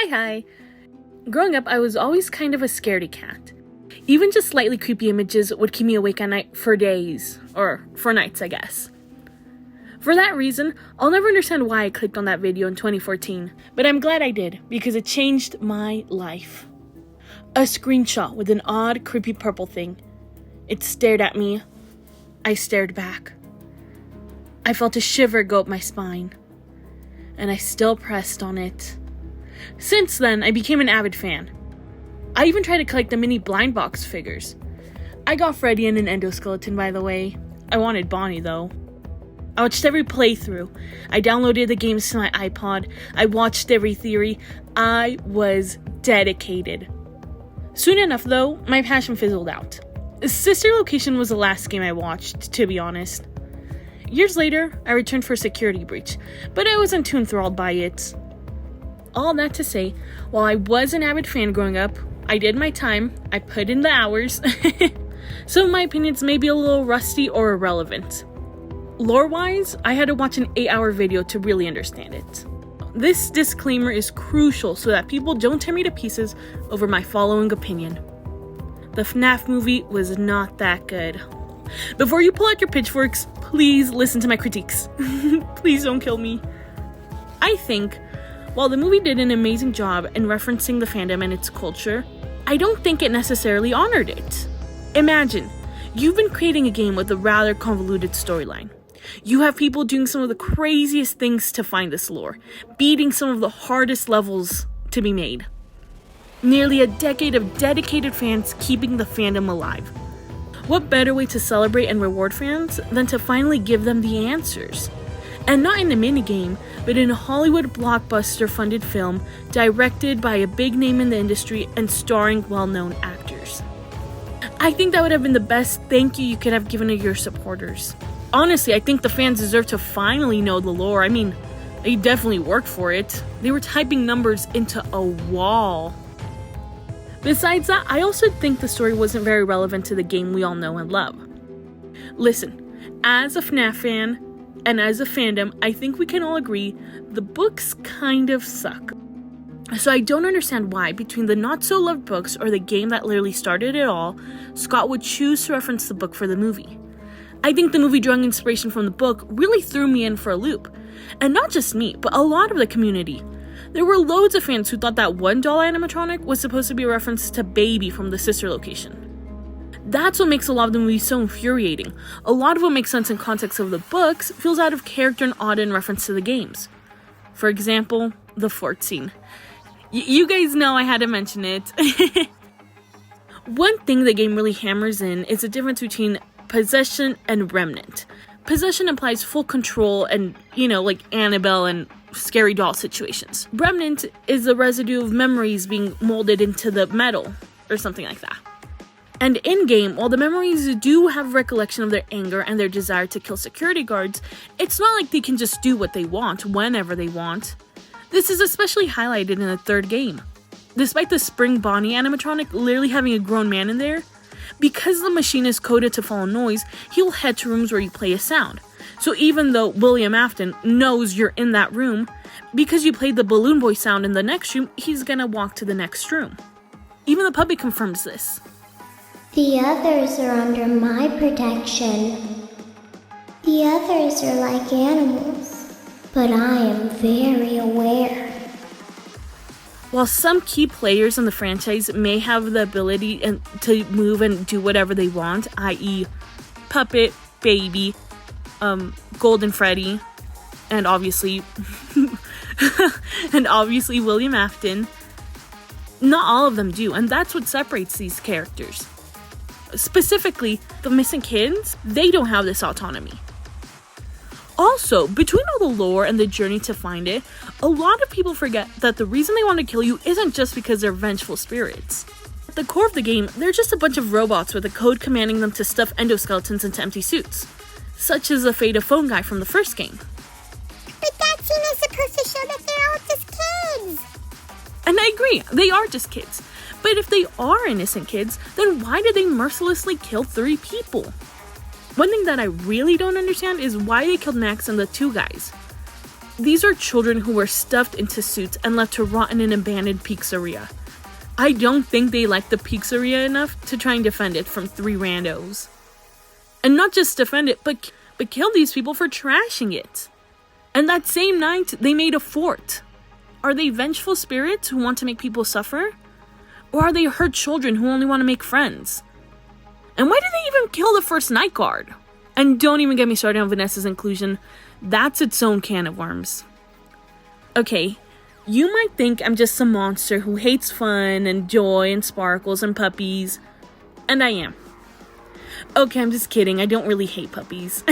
Hi. Growing up, I was always kind of a scaredy cat. Even just slightly creepy images would keep me awake at night for days, or for nights, I guess. For that reason, I'll never understand why I clicked on that video in 2014, but I'm glad I did, because it changed my life. A screenshot with an odd, creepy purple thing. It stared at me. I stared back. I felt a shiver go up my spine, and I still pressed on it. Since then, I became an avid fan. I even tried to collect the mini blind box figures. I got Freddy and an endoskeleton, by the way. I wanted Bonnie, though. I watched every playthrough. I downloaded the games to my iPod. I watched every theory. I was dedicated. Soon enough, though, my passion fizzled out. Sister Location was the last game I watched, to be honest. Years later, I returned for Security Breach, but I wasn't too enthralled by it. All that to say, while I was an avid fan growing up, I did my time, I put in the hours. Some of my opinions may be a little rusty or irrelevant. Lore-wise, I had to watch an 8-hour video to really understand it. This disclaimer is crucial so that people don't tear me to pieces over my following opinion. The FNaF movie was not that good. Before you pull out your pitchforks, please listen to my critiques. Please don't kill me. I think, while the movie did an amazing job in referencing the fandom and its culture, I don't think it necessarily honored it. Imagine, you've been creating a game with a rather convoluted storyline. You have people doing some of the craziest things to find this lore, beating some of the hardest levels to be made. Nearly a decade of dedicated fans keeping the fandom alive. What better way to celebrate and reward fans than to finally give them the answers? And not in a minigame, but in a Hollywood blockbuster-funded film directed by a big name in the industry and starring well-known actors. I think that would have been the best thank you could have given to your supporters. Honestly, I think the fans deserve to finally know the lore. I mean, they definitely worked for it. They were typing numbers into a wall. Besides that, I also think the story wasn't very relevant to the game we all know and love. Listen, as a FNaF fan, and as a fandom, I think we can all agree the books kind of suck. So I don't understand why, between the not-so-loved books or the game that literally started it all, Scott would choose to reference the book for the movie. I think the movie drawing inspiration from the book really threw me in for a loop. And not just me, but a lot of the community. There were loads of fans who thought that one doll animatronic was supposed to be a reference to Baby from the Sister Location. That's what makes a lot of the movie so infuriating. A lot of what makes sense in context of the books feels out of character and odd in reference to the games. For example, the fort scene. You guys know I had to mention it. One thing the game really hammers in is the difference between possession and remnant. Possession implies full control and, like Annabelle and scary doll situations. Remnant is the residue of memories being molded into the metal, or something like that. And in-game, while the memories do have recollection of their anger and their desire to kill security guards, it's not like they can just do what they want, whenever they want. This is especially highlighted in the third game. Despite the Spring Bonnie animatronic literally having a grown man in there, because the machine is coded to follow noise, he'll head to rooms where you play a sound. So even though William Afton knows you're in that room, because you played the Balloon Boy sound in the next room, he's gonna walk to the next room. Even the puppy confirms this. The others are under my protection. The others are like animals, but I am very aware. While some key players in the franchise may have the ability to move and do whatever they want, i.e. Puppet, Baby, Golden Freddy, and obviously William Afton, not all of them do, and that's what separates these characters. Specifically, the missing kids, they don't have this autonomy. Also, between all the lore and the journey to find it, a lot of people forget that the reason they want to kill you isn't just because they're vengeful spirits. At the core of the game, they're just a bunch of robots with a code commanding them to stuff endoskeletons into empty suits, such as the fate of Phone Guy from the first game. But that scene is supposed to show that they're all just kids! And I agree, they are just kids. But if they are innocent kids, then why did they mercilessly kill 3 people? One thing that I really don't understand is why they killed Max and the 2 guys. These are children who were stuffed into suits and left to rot in an abandoned pizzeria. I don't think they liked the pizzeria enough to try and defend it from 3 randos. And not just defend it, but kill these people for trashing it. And that same night, they made a fort. Are they vengeful spirits who want to make people suffer? Or are they hurt children who only want to make friends? And why did they even kill the first night guard? And don't even get me started on Vanessa's inclusion. That's its own can of worms. Okay, you might think I'm just some monster who hates fun and joy and sparkles and puppies. And I am. Okay, I'm just kidding. I don't really hate puppies.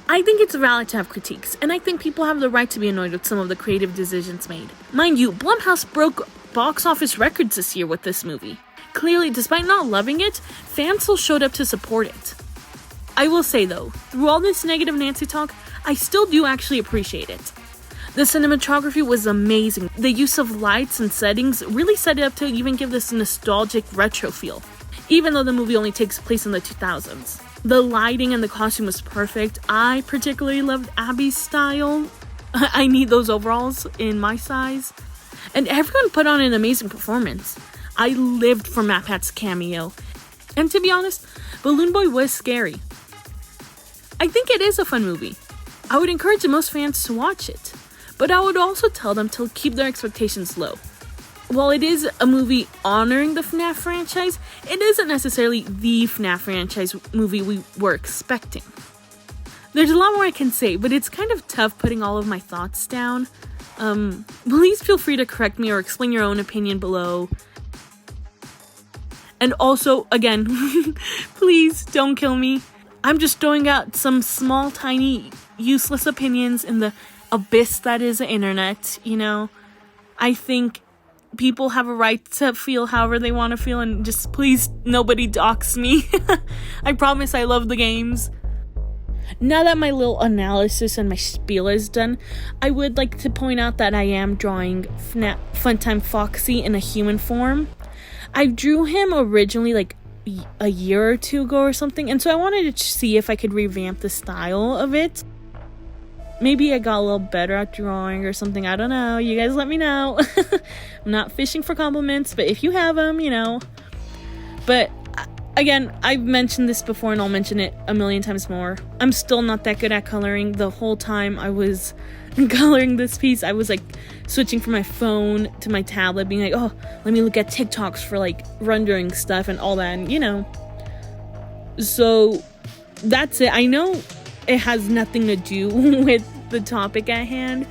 I think it's valid to have critiques, and I think people have the right to be annoyed with some of the creative decisions made. Mind you, Blumhouse broke box office records this year with this movie. Clearly, despite not loving it, fans still showed up to support it. I will say though, through all this negative Nancy talk, I still do actually appreciate it. The cinematography was amazing. The use of lights and settings really set it up to even give this nostalgic retro feel, even though the movie only takes place in the 2000s. The lighting and the costume was perfect. I particularly loved Abby's style. I need those overalls in my size. And everyone put on an amazing performance. I lived for MatPat's cameo. And to be honest, Balloon Boy was scary. I think it is a fun movie. I would encourage most fans to watch it. But I would also tell them to keep their expectations low. While it is a movie honoring the FNaF franchise, it isn't necessarily the FNaF franchise movie we were expecting. There's a lot more I can say, but it's kind of tough putting all of my thoughts down. Please feel free to correct me or explain your own opinion below. And also, again, please don't kill me. I'm just throwing out some small, tiny, useless opinions in the abyss that is the internet, you know? I think people have a right to feel however they want to feel, and just please nobody dox me. I promise I love the games. Now that my little analysis and my spiel is done, I would like to point out that I am drawing Funtime Foxy in a human form. I drew him originally like a year or 2 ago or something, and so I wanted to see if I could revamp the style of it. Maybe I got a little better at drawing or something. I don't know. You guys let me know. I'm not fishing for compliments, but if you have them, you know. But again, I've mentioned this before and I'll mention it a million times more. I'm still not that good at coloring. The whole time I was coloring this piece, I was like switching from my phone to my tablet, being like, oh, let me look at TikToks for like rendering stuff and all that, and you know. So that's it. I know it has nothing to do with the topic at hand,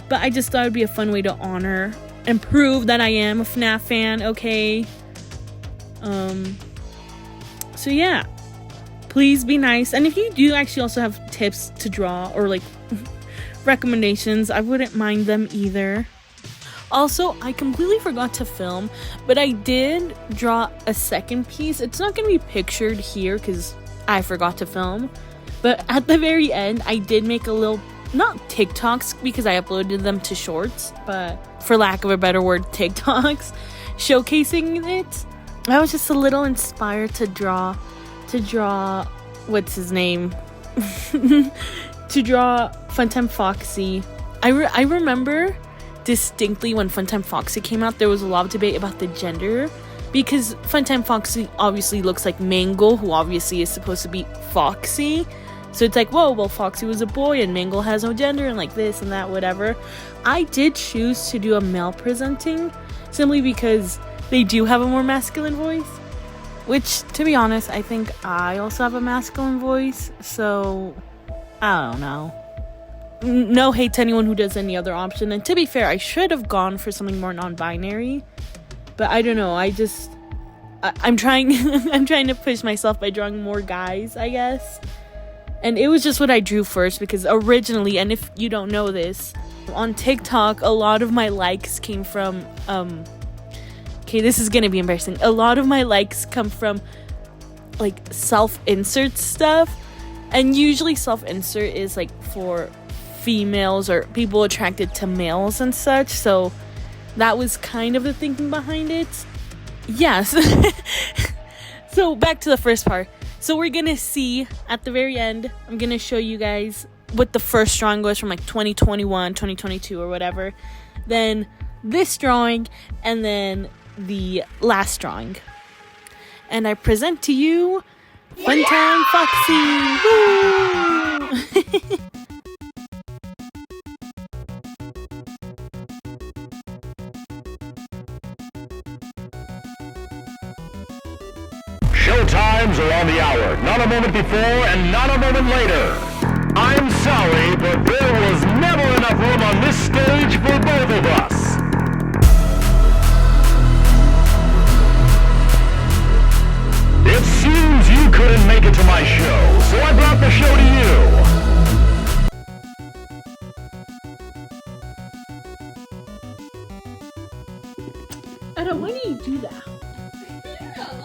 but I just thought it'd be a fun way to honor and prove that I am a FNaF fan, okay? So yeah, please be nice. And if you do actually also have tips to draw or like recommendations, I wouldn't mind them either. Also, I completely forgot to film, but I did draw a second piece. It's not going to be pictured here because I forgot to film. But at the very end, I did make a little, not TikToks because I uploaded them to shorts, but for lack of a better word, TikToks, showcasing it. I was just a little inspired to draw, what's his name? To draw Funtime Foxy. I remember distinctly when Funtime Foxy came out, there was a lot of debate about the gender, because Funtime Foxy obviously looks like Mangle, who obviously is supposed to be Foxy. So it's like, whoa, well, Foxy was a boy and Mangle has no gender and like this and that, whatever. I did choose to do a male presenting simply because they do have a more masculine voice. Which, to be honest, I think I also have a masculine voice. So, I don't know. No hate to anyone who does any other option. And to be fair, I should have gone for something more non-binary. But I don't know. I'm trying to push myself by drawing more guys, I guess. And it was just what I drew first because originally, and if you don't know this, on TikTok, a lot of my likes came from, okay, this is gonna be embarrassing. A lot of my likes come from, like, self-insert stuff. And usually self-insert is, like, for females or people attracted to males and such. So that was kind of the thinking behind it. Yes. So back to the first part. So we're gonna see at the very end, I'm gonna show you guys what the first drawing was from like 2021, 2022 or whatever, then this drawing, and then the last drawing. And I present to you Funtime Foxy! Woo! Showtimes are on the hour, not a moment before and not a moment later. I'm sorry, but there was never enough room on this stage for both of us. It seems you couldn't make it to my show, so I brought the show to you. Adam, why do you do that?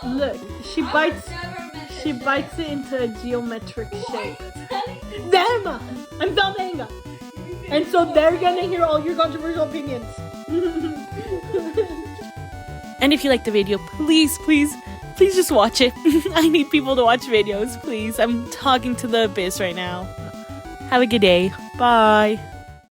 Look, she bites it into a geometric shape. Damn! I'm filming! And so they're gonna hear all your controversial opinions. And if you like the video, please just watch it. I need people to watch videos, please. I'm talking to the biz right now. Have a good day. Bye.